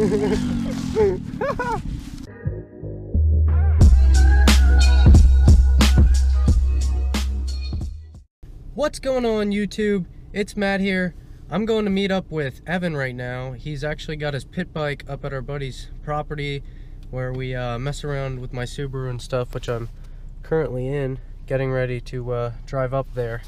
What's going on, YouTube? It's Matt here. I'm going to meet up with Evan right now. He's actually got his pit bike up at our buddy's property where we mess around with my Subaru and stuff, which I'm currently in, getting ready to drive up there.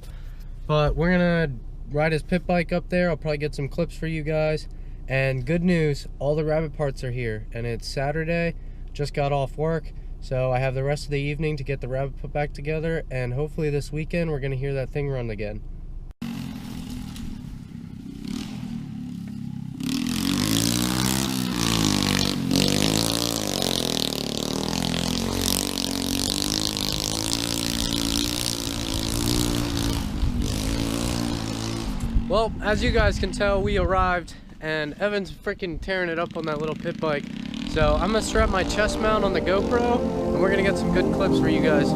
But we're gonna ride his pit bike up there. I'll probably get some clips for you guys. And good news, all the rabbit parts are here, and it's Saturday, just got off work, so I have the rest of the evening to get the rabbit put back together, and hopefully this weekend we're gonna hear that thing run again. Well, as you guys can tell, we arrived and Evan's freaking tearing it up on that little pit bike. So I'm gonna strap my chest mount on the GoPro and we're gonna get some good clips for you guys.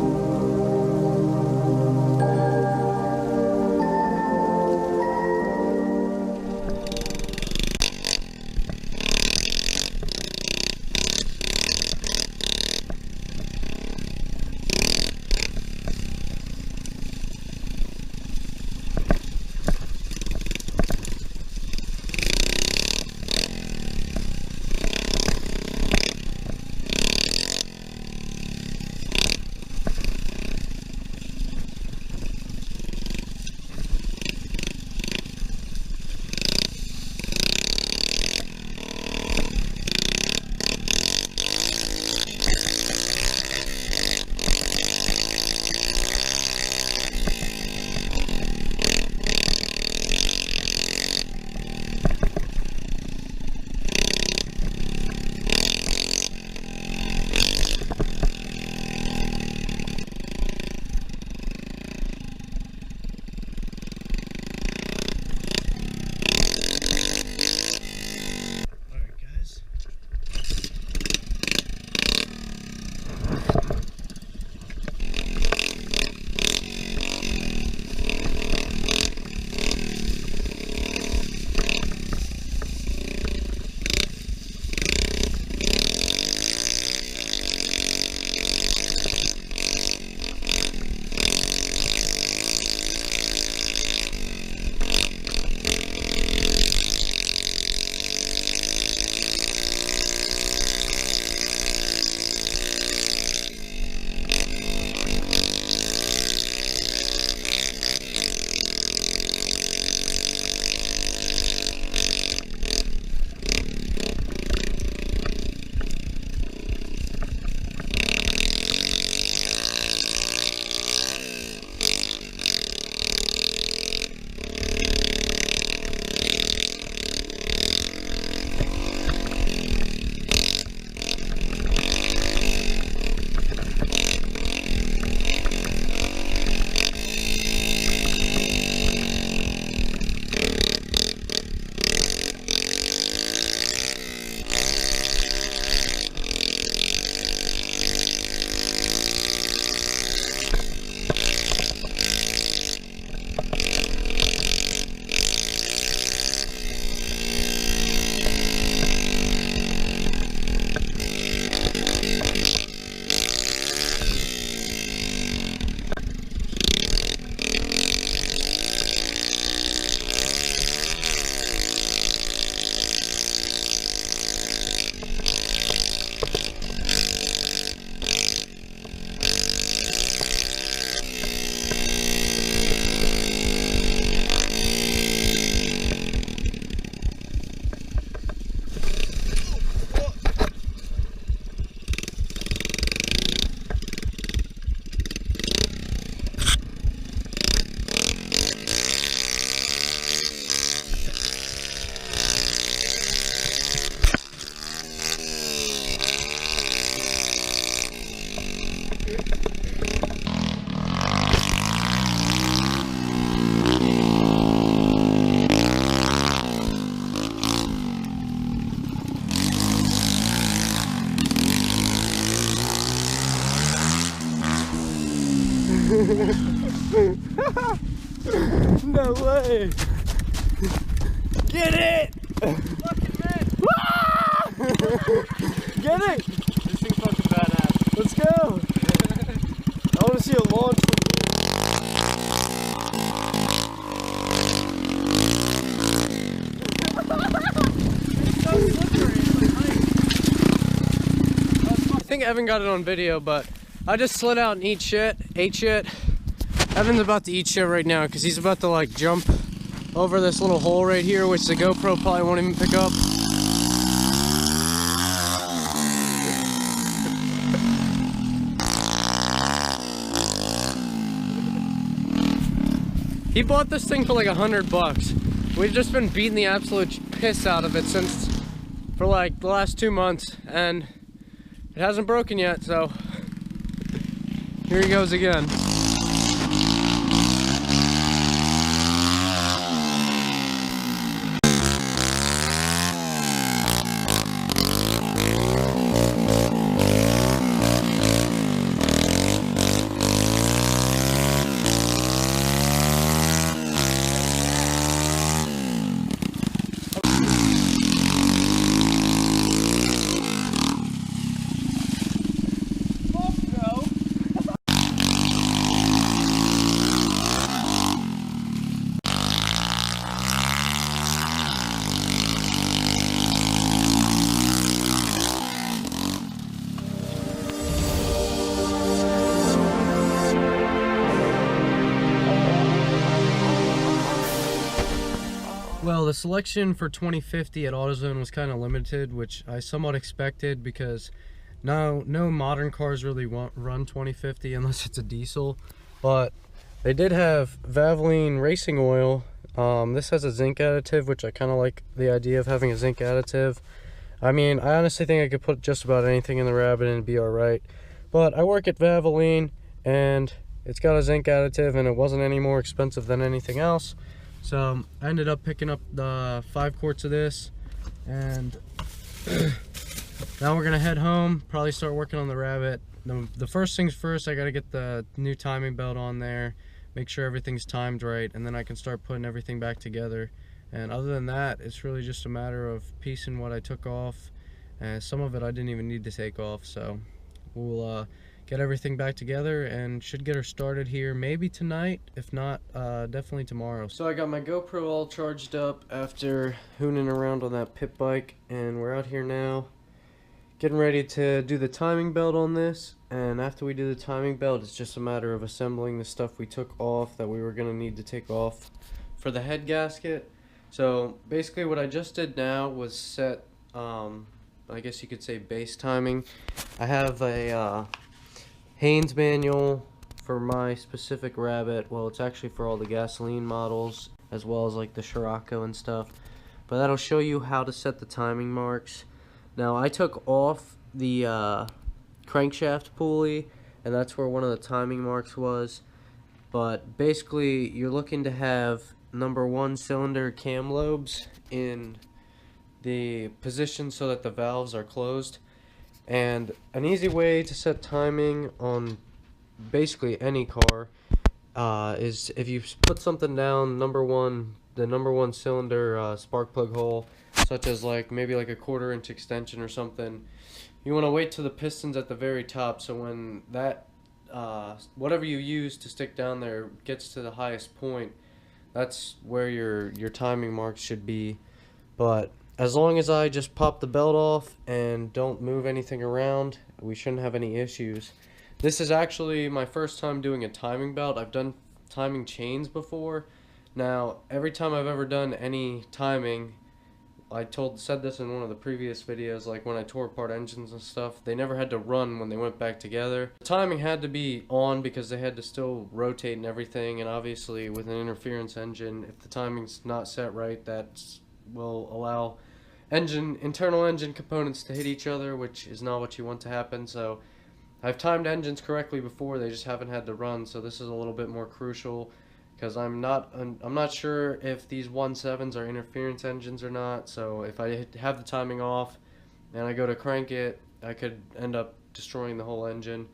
No way! Get it! Fucking man! Ah! Get it! This thing's fucking badass. Let's go! I want to see a launch. It's so slippery, it's like ice. I think Evan got it on video, but I just slid out and ate shit. Evan's about to eat shit right now because he's about to like jump over this little hole right here, which the GoPro probably won't even pick up. He bought this thing for like $100. We've just been beating the absolute piss out of it for like the last 2 months, and it hasn't broken yet, so here he goes again. Well, the selection for 2050 at AutoZone was kind of limited, which I somewhat expected because no modern cars really run 2050 unless it's a diesel. But they did have Valvoline racing oil. This has a zinc additive, which I kind of like the idea of having a zinc additive. I mean, I honestly think I could put just about anything in the Rabbit and it'd be alright. But I work at Valvoline and it's got a zinc additive and it wasn't any more expensive than anything else. So I ended up picking up the 5 quarts of this, and now we're gonna head home, probably start working on the Rabbit. The first things first, I gotta get the new timing belt on there, make sure everything's timed right, and then I can start putting everything back together. And other than that, it's really just a matter of piecing what I took off, and some of it I didn't even need to take off. So we'll get everything back together and should get her started here maybe tonight, if not definitely tomorrow. So I got my GoPro all charged up after hooning around on that pit bike, and we're out here now getting ready to do the timing belt on this. And after we do the timing belt, it's just a matter of assembling the stuff we took off that we were going to need to take off for the head gasket. So basically what I just did now was set I guess you could say base timing. I have a Haynes manual for my specific Rabbit. Well, it's actually for all the gasoline models as well as like the Scirocco and stuff, but that'll show you how to set the timing marks. Now I took off the crankshaft pulley, and that's where one of the timing marks was. But basically you're looking to have #1 cylinder cam lobes in the position so that the valves are closed. And an easy way to set timing on basically any car is if you put something down the #1 cylinder spark plug hole, such as like maybe like a 1/4 inch extension or something. You want to wait till the piston's at the very top, so when that whatever you use to stick down there gets to the highest point, that's where your timing marks should be. But as long as I just pop the belt off and don't move anything around, we shouldn't have any issues. This is actually my first time doing a timing belt. I've done timing chains before. Now, every time I've ever done any timing, I said this in one of the previous videos, like when I tore apart engines and stuff, they never had to run when they went back together. The timing had to be on because they had to still rotate and everything, and obviously with an interference engine, if the timing's not set right, that will allow internal engine components to hit each other, which is not what you want to happen. So I've timed engines correctly before, they just haven't had to run, so this is a little bit more crucial because I'm not sure if these 1.7s are interference engines or not. So if I have the timing off and I go to crank it, I could end up destroying the whole engine.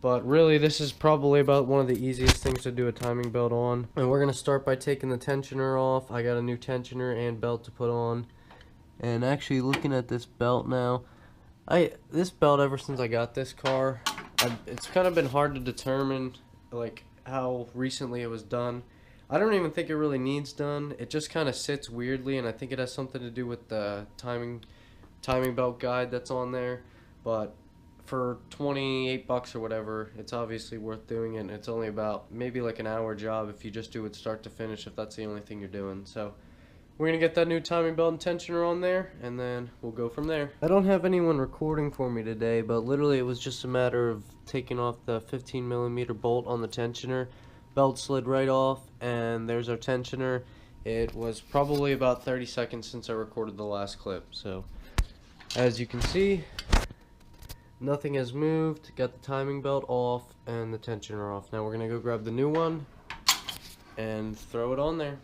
But really, this is probably about one of the easiest things to do a timing belt on. And we're going to start by taking the tensioner off. I got a new tensioner and belt to put on. And actually looking at this belt now, This belt, ever since I got this car, it's kind of been hard to determine like how recently it was done. I don't even think it really needs done. It just kind of sits weirdly, and I think it has something to do with the timing belt guide that's on there. But for 28 bucks or whatever, it's obviously worth doing it. And it's only about maybe like an hour job if you just do it start to finish, if that's the only thing you're doing. So we're gonna get that new timing belt and tensioner on there, and then we'll go from there. I don't have anyone recording for me today, but literally it was just a matter of taking off the 15mm bolt on the tensioner. Belt slid right off, and there's our tensioner. It was probably about 30 seconds since I recorded the last clip. So as you can see, nothing has moved. Got the timing belt off and the tensioner off. Now we're gonna go grab the new one and throw it on there.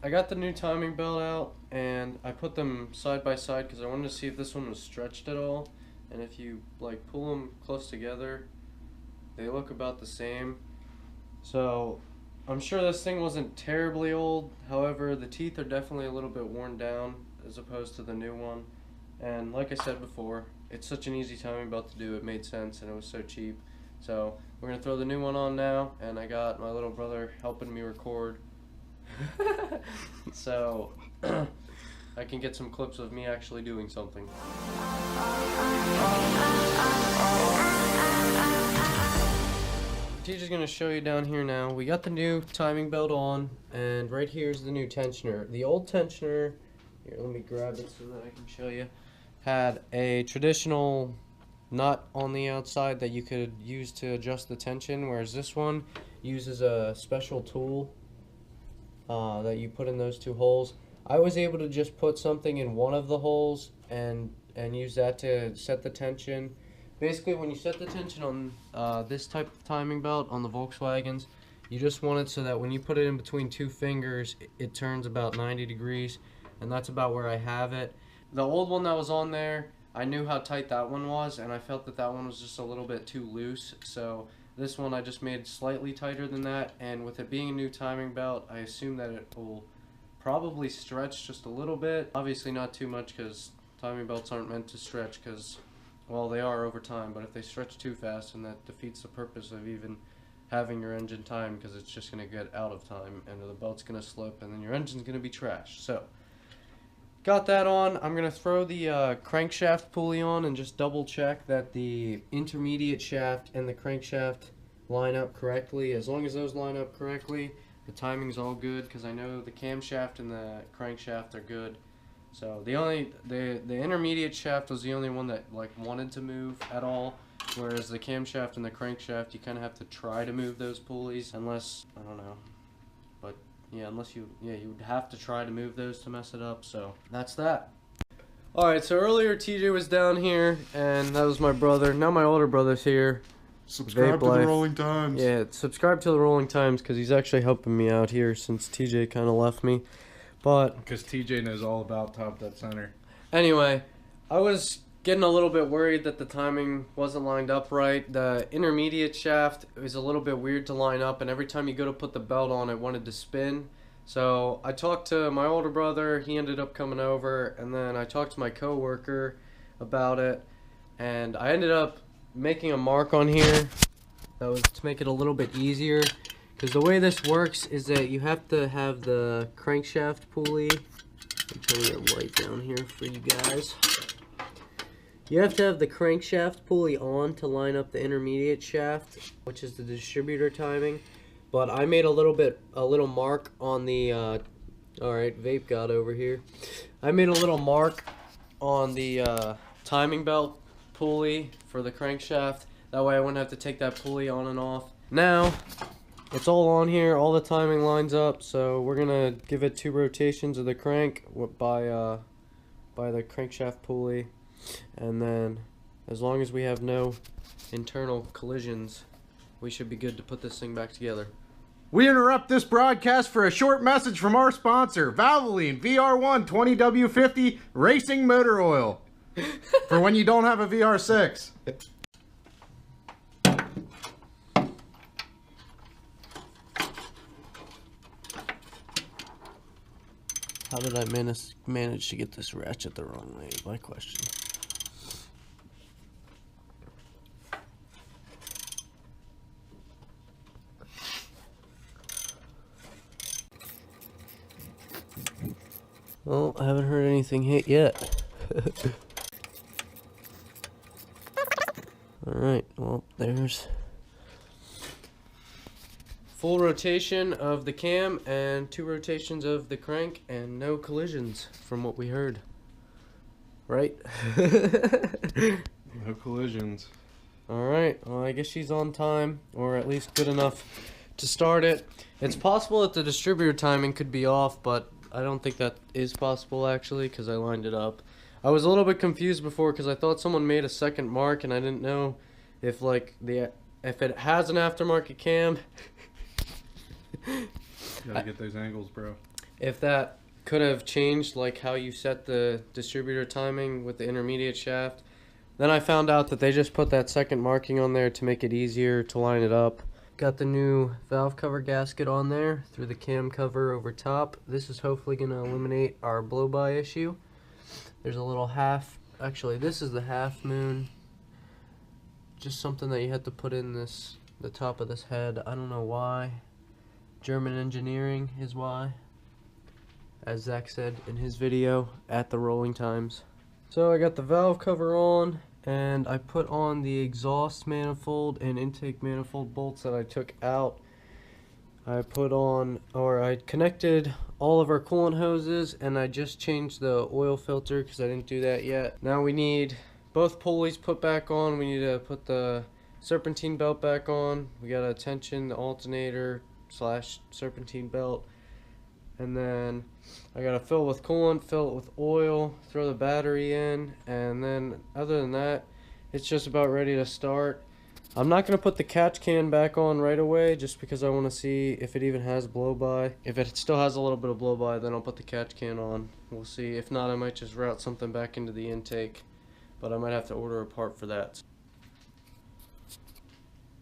I got the new timing belt out, and I put them side by side because I wanted to see if this one was stretched at all. And if you like pull them close together, they look about the same. So I'm sure this thing wasn't terribly old. However, the teeth are definitely a little bit worn down as opposed to the new one. And like I said before, it's such an easy timing belt to do. It made sense, and it was so cheap. So we're gonna throw the new one on now, and I got my little brother helping me record. So I can get some clips of me actually doing something. TJ's gonna show you down here now. We got the new timing belt on, and right here's the new tensioner. The old tensioner, here, let me grab it so that I can show you, had a traditional nut on the outside that you could use to adjust the tension, whereas this one uses a special tool that you put in those two holes. I was able to just put something in one of the holes and use that to set the tension. Basically, when you set the tension on this type of timing belt on the Volkswagens, you just want it so that when you put it in between two fingers, it turns about 90 degrees, and that's about where I have it. The old one that was on there, I knew how tight that one was, and I felt that that one was just a little bit too loose, so this one I just made slightly tighter than that, and with it being a new timing belt, I assume that it will probably stretch just a little bit. Obviously not too much, because timing belts aren't meant to stretch, because, well, they are over time, but if they stretch too fast, then that defeats the purpose of even having your engine timed, because it's just going to get out of time, and the belt's going to slip, and then your engine's going to be trashed. So got that on. I'm going to throw the crankshaft pulley on and just double check that the intermediate shaft and the crankshaft line up correctly. As long as those line up correctly, the timing's all good, because I know the camshaft and the crankshaft are good. So the intermediate shaft was the only one that like wanted to move at all, whereas the camshaft and the crankshaft, you kind of have to try to move those pulleys, unless, I don't know, but yeah, unless you would have to try to move those to mess it up. So that's that. Alright, so earlier TJ was down here, and that was my brother. Now my older brother's here. Subscribe to the Rolling Times. Yeah, subscribe to the Rolling Times, because he's actually helping me out here since TJ kind of left me. But because TJ knows all about Top Dead Center. Anyway, I was getting a little bit worried that the timing wasn't lined up right. The intermediate shaft is a little bit weird to line up, and every time you go to put the belt on, it wanted to spin. So I talked to my older brother. He ended up coming over, and then I talked to my coworker about it, and I ended up making a mark on here that was to make it a little bit easier, because the way this works is that you have to have the crankshaft pulley. I'm turning it right down here for you guys. You have to have the crankshaft pulley on to line up the intermediate shaft, which is the distributor timing. But I made a little mark on the alright, Vape God over here. I made a little mark on the timing belt pulley for the crankshaft. That way I wouldn't have to take that pulley on and off. Now it's all on here, all the timing lines up, so we're gonna give it 2 rotations of the crank by the crankshaft pulley, and then as long as we have no internal collisions, we should be good to put this thing back together. We interrupt this broadcast for a short message from our sponsor, Valvoline VR1 20W50 Racing Motor Oil. For when you don't have a VR6. How did I manage to get this ratchet the wrong way is my question. Well, I haven't heard anything hit yet. Alright, well, there's full rotation of the cam and 2 rotations of the crank and no collisions from what we heard. Right? No collisions. Alright, well, I guess she's on time, or at least good enough to start it. It's possible that the distributor timing could be off, but I don't think that is possible actually, because I lined it up. I was a little bit confused before because I thought someone made a second mark and I didn't know if like if it has an aftermarket cam. Gotta get those angles, bro. If that could have changed like how you set the distributor timing with the intermediate shaft. Then I found out that they just put that second marking on there to make it easier to line it up. Got the new valve cover gasket on there through the cam cover over top. This is hopefully going to eliminate our blow-by issue. There's a little half, actually this is the half moon. Just something that you had to put in the top of this head. I don't know why. German engineering is why. As Zach said in his video at the rolling times. So I got the valve cover on, and I put on the exhaust manifold and intake manifold bolts that I took out. I put on, or I connected all of our coolant hoses, and I just changed the oil filter because I didn't do that yet. Now we need both pulleys put back on. We need to put the serpentine belt back on. We got to tension the alternator / serpentine belt. And then I gotta fill it with coolant, fill it with oil, throw the battery in, and then other than that, it's just about ready to start. I'm not gonna put the catch can back on right away just because I want to see if it even has blow-by. If it still has a little bit of blow-by, then I'll put the catch can on. We'll see. If not, I might just route something back into the intake, but I might have to order a part for that.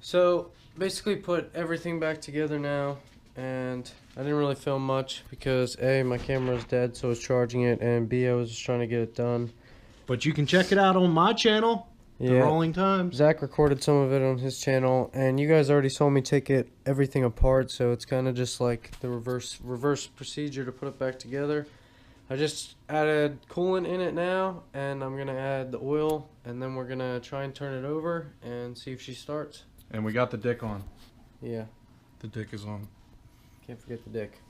So basically put everything back together now. And I didn't really film much because A, my camera's dead, so I was charging it, and B, I was just trying to get it done. But you can check it out on my channel, The Rolling Times. Zach recorded some of it on his channel, and you guys already saw me take everything apart, so it's kind of just like the reverse procedure to put it back together. I just added coolant in it now, and I'm going to add the oil, and then we're going to try and turn it over and see if she starts. And we got the dick on. Yeah. The dick is on. Can't forget the dick.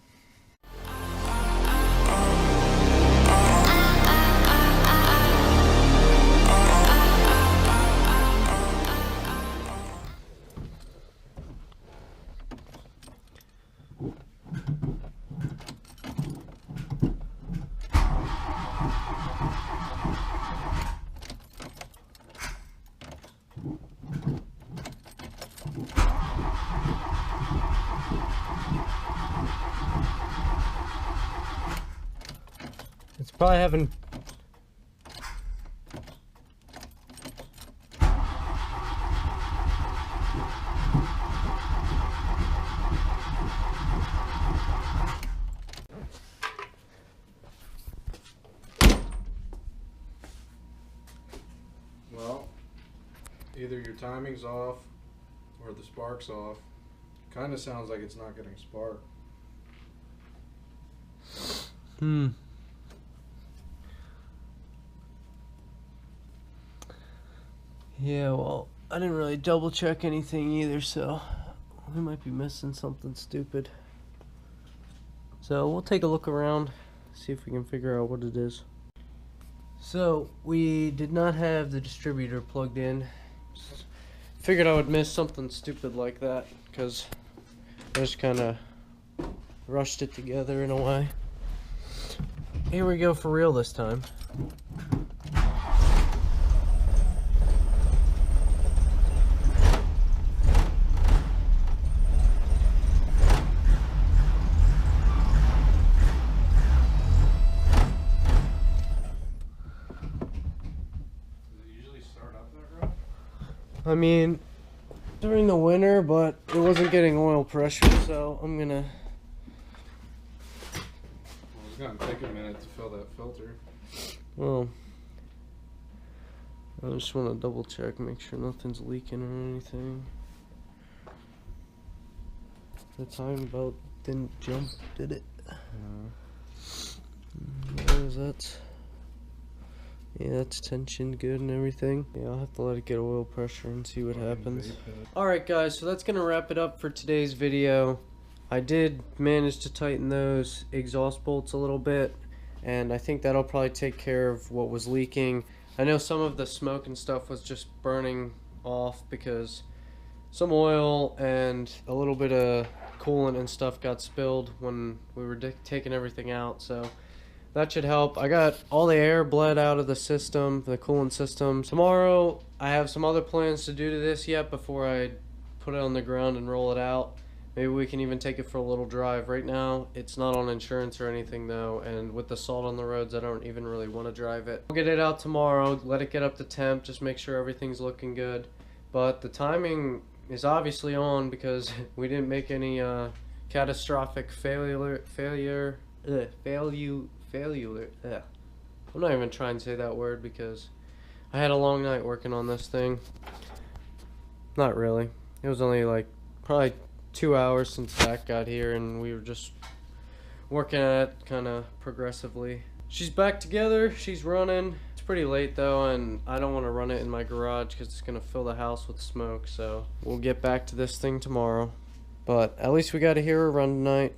It's probably having... Well, either your timing's off or the spark's off. Kind of sounds like it's not getting spark. Yeah, well, I didn't really double check anything either, so we might be missing something stupid. So we'll take a look around, see if we can figure out what it is. So we did not have the distributor plugged in. Figured I would miss something stupid like that because I just kind of rushed it together in a way. Here we go for real this time. I mean, during the winter, but it wasn't getting oil pressure, so I'm gonna... Well, it's gonna take a minute to fill that filter. Well, I just want to double check, make sure nothing's leaking or anything. The time belt didn't jump, did it? That? Yeah, that's tensioned good and everything. Yeah, I'll have to let it get oil pressure and see what happens. Alright guys, so that's gonna wrap it up for today's video. I did manage to tighten those exhaust bolts a little bit, and I think that'll probably take care of what was leaking. I know some of the smoke and stuff was just burning off because some oil and a little bit of coolant and stuff got spilled when we were taking everything out, so that should help. I got all the air bled out of the system, the coolant system. Tomorrow, I have some other plans to do to this yet before I put it on the ground and roll it out. Maybe we can even take it for a little drive. Right now, it's not on insurance or anything though, and with the salt on the roads, I don't even really want to drive it. I'll get it out tomorrow, let it get up to temp, just make sure everything's looking good. But the timing is obviously on because we didn't make any catastrophic failure. I'm not even trying to say that word because I had a long night working on this thing. Not really. It was only like probably 2 hours since Zach got here, and we were just working at it kind of progressively. She's back together. She's running. It's pretty late though, and I don't want to run it in my garage because it's going to fill the house with smoke. So we'll get back to this thing tomorrow. But at least we got to hear her run tonight.